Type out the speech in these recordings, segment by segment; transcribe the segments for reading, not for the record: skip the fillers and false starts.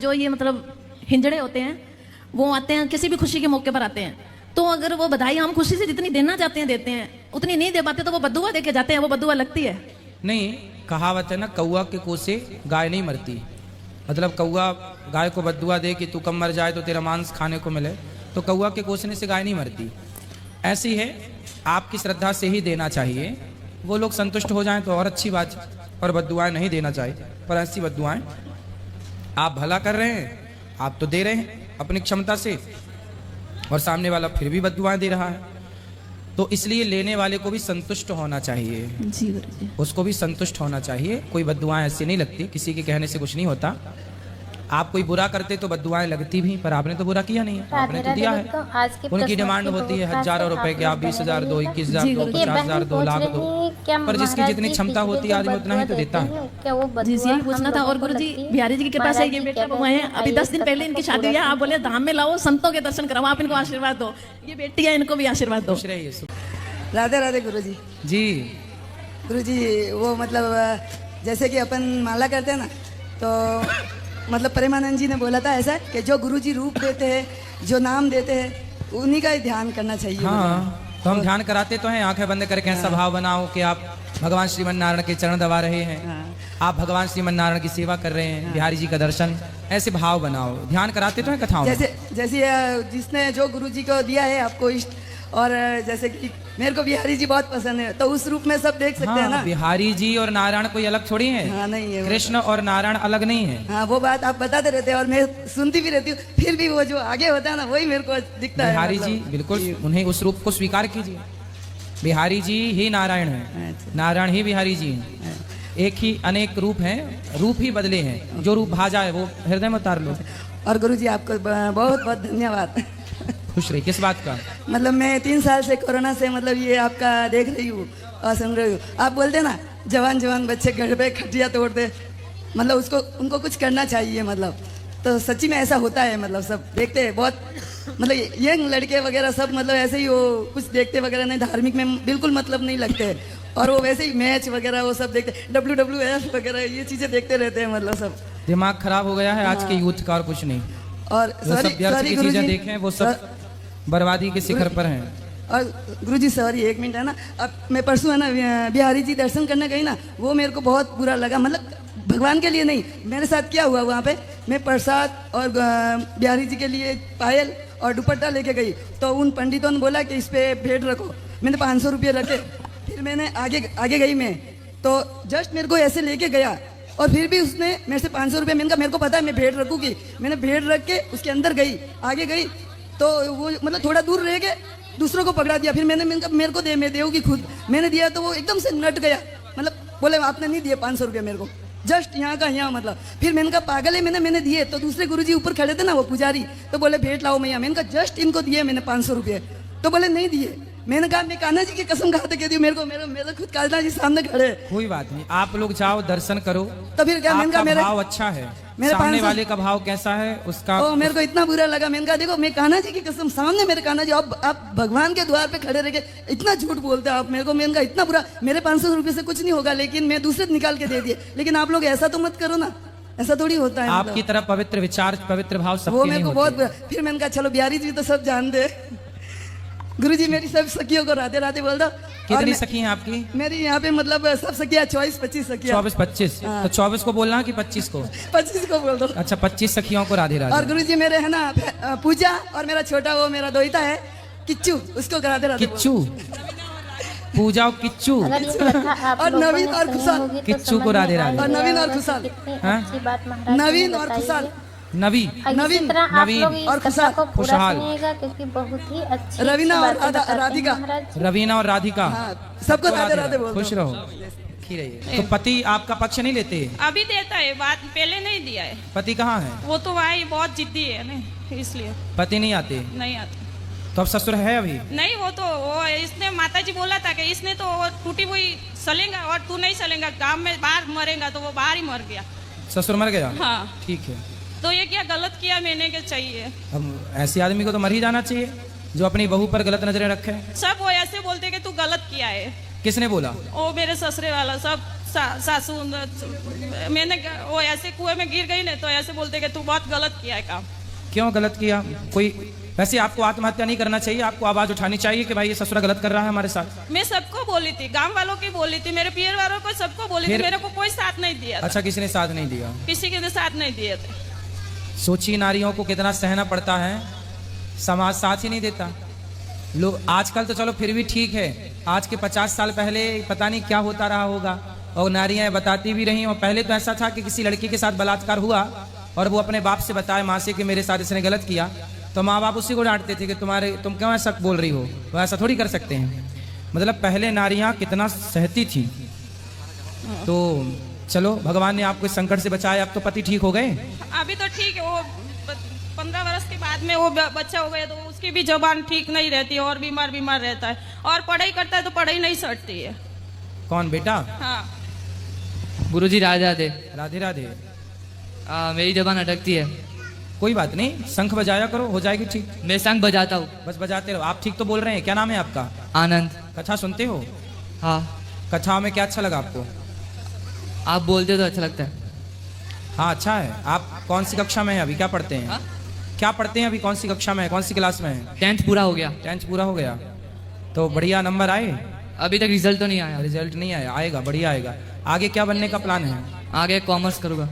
जो ये मतलब हिंजड़े होते हैं वो आते हैं किसी भी खुशी के मौके पर आते हैं, तो अगर वो बधाई हम खुशी से जितनी देना चाहते हैं देते हैं, उतनी नहीं दे पाते तो वो बद्दुआ दे के जाते हैं। वो बद्दुआ लगती है। नहीं, कहावत है ना, कौआ के कोसे गाय नहीं मरती। मतलब कौआ गाय को बद्दुआ दे कि तू कम मर जाए तो तेरा मांस खाने को मिले, तो कौआ के कोसने से गाय नहीं मरती। ऐसी है, आपकी श्रद्धा से ही देना चाहिए। वो लोग संतुष्ट हो जाएं तो और अच्छी बात है, पर बद्दुआएं नहीं देना चाहिए। पर ऐसी बद्दुआएं, आप भला कर रहे हैं, आप तो दे रहे हैं अपनी क्षमता से, और सामने वाला फिर भी बद्दुआएं दे रहा है, तो इसलिए लेने वाले को भी संतुष्ट होना चाहिए। जी गुरुजी। उसको भी संतुष्ट होना चाहिए। कोई बद्दुआएं ऐसी नहीं लगती, किसी के कहने से कुछ नहीं होता। आप कोई बुरा करते तो बद्दुआएं लगती भी, पर आपने तो बुरा किया नहीं है, आपने तो दिया है। उनकी डिमांड होती है हजारों रुपए की, आप 20,000 दो, 21,000 दो, 50,000 दो, लाख दो, पर जिसकी जितनी क्षमता होती है आदमी उतना ही तो देता है। जी यही पूछना था। और गुरुजी बिहारी जी की कृपा से ये बेटा हुए हैं, अभी 10 दिन पहले इनकी शादी हुई है। आप बोले धाम में लाओ, संतों के दर्शन कराओ, आप इनको आशीर्वाद दो। ये बेटी है, इनको भी आशीर्वाद दो। राधे राधे गुरुजी। जी गुरुजी, वो मतलब जैसे कि अपन माला करते हैं ना, तो मतलब प्रेमानंद जी ने बोला था ऐसा कि जो गुरुजी रूप देते हैं, जो नाम देते हैं, उन्हीं का ही ध्यान करना चाहिए। हाँ, तो हम ध्यान कराते तो हैं, आंखें बंद करके ऐसा भाव बनाओ कि आप भगवान श्रीमन नारायण के चरण दबा रहे हैं, आप भगवान श्रीमन नारायण की सेवा कर रहे हैं, बिहारी जी का दर्शन, ऐसे भाव बनाओ। ध्यान कराते तो हैं कथाओं में। जैसे जिसने जो गुरुजी को दिया है आपको इष्ट, और जैसे कि मेरे को बिहारी जी बहुत पसंद है, तो उस रूप में सब देख सकते हैं ना। बिहारी जी और नारायण कोई अलग थोड़ी है। हाँ, नहीं है। कृष्ण और नारायण अलग नहीं है। हाँ, वो बात आप बताते रहते हैं और मैं सुनती भी रहती हूँ, फिर भी वो जो आगे होता है ना, वही मेरे को दिखता है। बिहारी जी बिल्कुल, उन्हें उस रूप को स्वीकार कीजिए। बिहारी जी ही नारायण है, नारायण ही बिहारी जी है। एक ही अनेक रूप हैं, रूप ही बदले हैं। जो रूप भाजा है वो हृदय में उतार लो। और गुरुजी आपको बहुत बहुत धन्यवाद। खुश रही। किस बात का? मतलब मैं 3 साल से कोरोना से मतलब ये आपका देख रही हूँ और सुन रही हूँ। आप बोलते ना जवान जवान बच्चे घर पे खटिया तोड़ते, मतलब उसको उनको कुछ करना चाहिए, मतलब तो सच्ची में ऐसा होता है। मतलब सब देखते हैं बहुत, मतलब यंग लड़के वगैरह सब मतलब ऐसे ही वो कुछ देखते वगैरह नहीं, धार्मिक में बिल्कुल मतलब नहीं लगते, और वो वैसे ही मैच वगैरह वो सब देखते, WWF वगैरह ये चीज़ें देखते रहते हैं। मतलब सब दिमाग खराब हो गया है आज के यूथ का, और कुछ नहीं। और सॉरी चीजें देखें वो सब बर्बादी के शिखर पर हैं। और गुरुजी सॉरी, 1 मिनट है ना। अब मैं परसों है ना बिहारी जी दर्शन करने गई ना, वो मेरे को बहुत बुरा लगा। मतलब भगवान के लिए नहीं, मेरे साथ क्या हुआ वहाँ पे, मैं प्रसाद और बिहारी जी के लिए पायल और दुपट्टा लेके गई, तो उन पंडितों ने बोला कि इस पे भेंट रखो। मैंने 500 रुपये रखे, फिर मैंने आगे गई मैं, तो जस्ट मेरे को ऐसे लेके गया, और फिर भी उसने मेरे से 500 रुपये, मैंने कहा मेरे को पता है मैं भेंट रखूँगी। मैंने भेंट रख के उसके अंदर गई, आगे गई, तो वो मतलब थोड़ा दूर रह के दूसरों को पकड़ा दिया। फिर मैंने कहा मेरे को दे, मैं देऊँगी खुद। मैंने दिया तो वो एकदम से नट गया, मतलब बोले आपने नहीं दिए 500 रुपये मेरे को, जस्ट यहाँ का यहाँ। मतलब फिर मैंने कहा पागल है, मैंने दिए। तो दूसरे गुरुजी ऊपर खड़े थे ना, वो पुजारी, तो बोले भेंट लाओ मैया। मैंने कहा जस्ट इनको दिए मैंने 500 रुपये, तो बोले नहीं दिए। मैंने कहा मैं कान्हा जी की कसम खाते कहती हूँ, मेरे खुद कान्हा जी सामने खड़े। कोई बात नहीं, आप लोग जाओ दर्शन करो। तो फिर क्या, मैंने कहा मेरा भाव अच्छा है, मेरे सामने वाले का भाव कैसा है उसका। मेरे को इतना बुरा लगा। मैंने कहा देखो मैं कान्हा जी की कसम, सामने मेरे कान्हा जी, अब आप भगवान के द्वार पे खड़े रह के इतना झूठ बोलते हैं आप मेरे को। मैंने कहा इतना बुरा, मेरे 500 रुपये से कुछ नहीं होगा, लेकिन मैं दूसरे निकाल के दे दिए। लेकिन आप लोग ऐसा तो मत करो ना, ऐसा थोड़ी होता है। आपकी तरफ पवित्र विचार, पवित्र भाव सबके वो मेरे को बहुत बुरा। फिर मैंने कहा चलो बिहारी जी तो सब जानते। गुरुजी मेरी सब सखियों को राधे राधे बोल दो। कितनी सखी हैं आपकी? मेरी यहाँ पे मतलब सब सखियाँ 24-25 सखियाँ। 24-25? तो 24 को बोलना कि 25 को? 25 को बोल दो। अच्छा, 25 सखियों को राधे राधे। और गुरुजी मेरे है ना पूजा, और मेरा छोटा वो मेरा दोहिता है किच्चू, उसको राधे राधे। किच्चू? पूजा और किच्चू, और नवीन और खुशाल। किच्चू को राधे राधे। और नवीन और खुशाल, नवीन और खुशाल, नवीन और खुशहाल, क्योंकि बहुत ही अच्छी रवीना और राधिका, रवीना और राधिका, सबको राधे राधे बोल। खुश रहो। तो पति आपका पक्ष नहीं लेते? अभी देता है, बात पहले नहीं दिया है। पति कहाँ है? वो तो भाई बहुत जिद्दी है ना, इसलिए पति नहीं आते। नहीं आते। तो अब ससुर है अभी? नहीं, वो इसने माताजी बोला था कि इसने तो वो टूटी हुई सलेगा और तू नहीं सलेगा, गांव में बाहर मरेगा, तो वो बाहर ही मर गया। ससुर मर गया? हाँ। ठीक है, तो ये क्या गलत किया मैंने, क्या चाहिए? अब ऐसे आदमी को तो मर ही जाना चाहिए जो अपनी बहू पर गलत नजरें रखे। सब वो ऐसे बोलते कि तू गलत किया है। किसने बोला? वो मेरे ससुरे वाला सब सासू मैंने वो ऐसे कुएं में गिर गई ना तो ऐसे बोलते कि तू बहुत गलत किया है काम। क्यों गलत किया? कोई वैसे आपको आत्महत्या नहीं करना चाहिए, आपको आवाज उठानी चाहिए कि भाई ये ससुरा गलत कर रहा है हमारे साथ। मैं सबको बोली थी, गांव वालों की बोली थी, मेरे पियर वालों को सबको बोली थी, मेरे को कोई साथ नहीं दिया था। अच्छा, किसी ने साथ नहीं दिया? किसी के साथ नहीं दिए थे। सोचिए नारियों को कितना सहना पड़ता है, समाज साथ ही नहीं देता। लोग आजकल तो चलो फिर भी ठीक है, आज के 50 साल पहले पता नहीं क्या होता रहा होगा और नारियां बताती भी रही। और पहले तो ऐसा था कि किसी लड़की के साथ बलात्कार हुआ और वो अपने बाप से बताए, माँ से, कि मेरे साथ इसने गलत किया, तो माँ बाप उसी को डांटते थे कि तुम क्यों ऐसा बोल रही हो, तो ऐसा थोड़ी कर सकते हैं। मतलब पहले नारियां कितना सहती थी। तो चलो भगवान ने आपको इस संकट से बचाया, अब तो पति ठीक हो गए? अभी तो ठीक है, वो 15 वर्ष के बाद में वो बच्चा हो गया तो उसकी भी जबान ठीक नहीं रहती है और बीमार रहता है, और पढ़ाई करता है तो पढ़ाई नहीं सटती है। कौन बेटा? हाँ। गुरुजी राधे राधे। राधे राधे। मेरी जबान अटकती है। कोई बात नहीं, शंख बजाया करो, हो जाएगी ठीक। मैं संग बजाता हूँ। बस बजाते रहो। आप ठीक तो बोल रहे हैं। क्या नाम है आपका? आनंद। कथा सुनते हो? हाँ। कथा में क्या अच्छा लगा आपको? आप बोलते हो तो अच्छा लगता है। हाँ अच्छा है। आप कौन सी कक्षा में हैं अभी? क्या पढ़ते हैं? क्या पढ़ते हैं अभी? कौन सी कक्षा में है? कौन सी क्लास में है? 10th पूरा हो गया। 10th पूरा हो गया, तो बढ़िया नंबर आए? अभी तक रिजल्ट तो नहीं आया। रिजल्ट नहीं आया, आएगा, बढ़िया आएगा। आगे क्या बनने का प्लान है? आगे कॉमर्स करूँगा।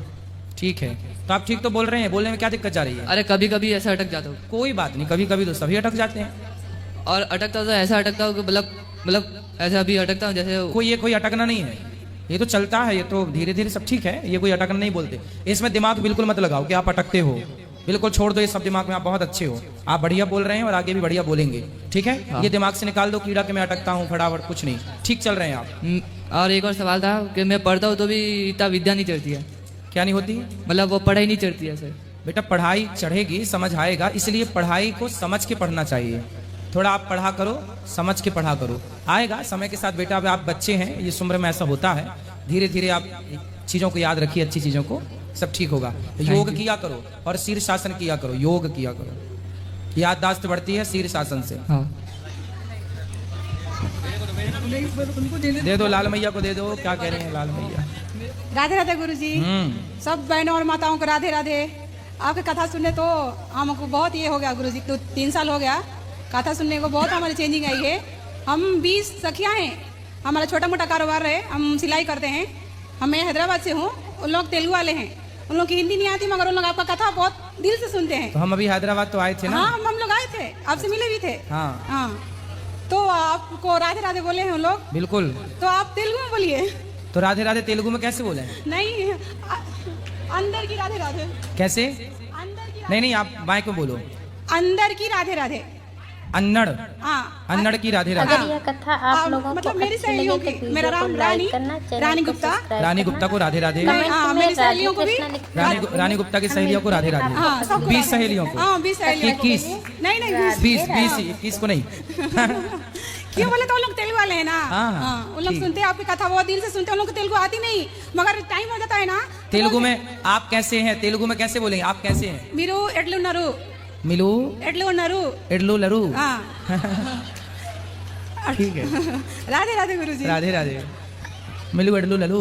ठीक है, तो आप ठीक तो बोल रहे हैं, बोलने में क्या दिक्कत जा रही है? अरे कभी कभी ऐसा अटक जाता हूँ। कोई बात नहीं, कभी कभी तो सभी अटक जाते हैं। और अटकता तो ऐसा अटकता हूँ कि मतलब ऐसा अभी अटकता हूँ जैसे कोई अटकना नहीं है, ये तो चलता है, ये तो धीरे धीरे सब ठीक है। ये कोई अटकना नहीं बोलते। इसमें दिमाग बिल्कुल मत लगाओ कि आप अटकते हो, बिल्कुल छोड़ दो ये सब दिमाग में। आप बहुत अच्छे हो, आप बढ़िया बोल रहे हैं और आगे भी बढ़िया बोलेंगे, ठीक है? हाँ। ये दिमाग से निकाल दो कीड़ा कि मैं अटकता हूँ फटाफट, कुछ नहीं, ठीक चल रहे हैं आप। और एक और सवाल था कि मैं पढ़ता हूँ तो भी इतना विद्या नहीं चढ़ती है। क्या नहीं होती? मतलब वो पढ़ाई नहीं चढ़ती है सर। बेटा पढ़ाई चढ़ेगी, समझ आएगा, इसलिए पढ़ाई को समझ के पढ़ना चाहिए। थोड़ा आप पढ़ा करो, समझ के पढ़ा करो, आएगा समय के साथ। बेटा अब आप बच्चे हैं, इस उम्र में ऐसा होता है, धीरे धीरे आप चीज़ों को याद रखिए, अच्छी चीज़ों को, सब ठीक होगा। योग किया करो और शीर्षासन किया करो, योग किया करो, याददाश्त बढ़ती है शीर्षासन से। हाँ। दे दो लाल मैया को, दे दो। क्या कह रहे हैं लाल मैया? राधे राधे गुरुजी। सब बहनों और माताओं को राधे राधे। आपकी कथा सुनने तो हमको बहुत ये हो गया गुरुजी, तो 3 साल हो गया कथा सुनने को, बहुत हमारी चेंजिंग आई है। हम 20 सखियाँ हैं, हमारा छोटा मोटा कारोबार है, हम सिलाई करते हैं। मैं हैदराबाद से हूँ, उन लोग तेलुगु वाले हैं, उन लोग की हिंदी नहीं आती, मगर उन लोग आपका कथा बहुत दिल से सुनते हैं। तो हम अभी हैदराबाद तो आए थे ना? हाँ, हम लोग आए थे, आपसे मिले भी थे। हाँ हाँ, तो आपको राधे राधे बोले हैं उन लोग, बिल्कुल। तो आप तेलुगु में बोलिए। तो राधे राधे तेलुगु में कैसे बोले? नहीं, अंदर की राधे राधे। कैसे? अंदर की नहीं, आप माइक में बोलो। अंदर की राधे राधे। अन्नड़, हाँ, अन्नड़ की राधे राधे। अगर यह कथा आप लोगों को मतलब मेरी अच्छी सहेलियों लगे की, तो मेरा वीडियो नाम को रानी, लाइक करना, चैनल रानी को गुप्ता। सब्सक्राइब रानी करना। गुप्ता को राधे राधे। कमेंट हाँ, में मेरी राधे सहेलियों को भी। कृष्णा लिखना। रानी गुप्ता की सहेलियों को राधे राधे। हाँ, सबको 20 सहेलियों को? हाँ, 20 सहेलियों को। 21? नहीं नहीं, 20 21 को नहीं। क्यों बोले तो उन लोग तेलुगु वाले हैं ना। हाँ, हाँ, हाँ, उन लोग ठीक। सुनते हैं आपकी कथा, बहुत दिल से सुनते हैं। उन लोग को तेलुगु आती नहीं, मगर टाइम हो जाता है ना। तेलुगु में आप कैसे हैं? तेलुगु में कैसे बोलेंगे? आप कैसे हैं? మీరు ఎట్లున్నారు, मिलू ఎట్లు ఉన్నారు। इडलू लरू। हाँ। ठीक है। राधे राधे गुरुजी। राधे राधे। मिलू इडलू ललू।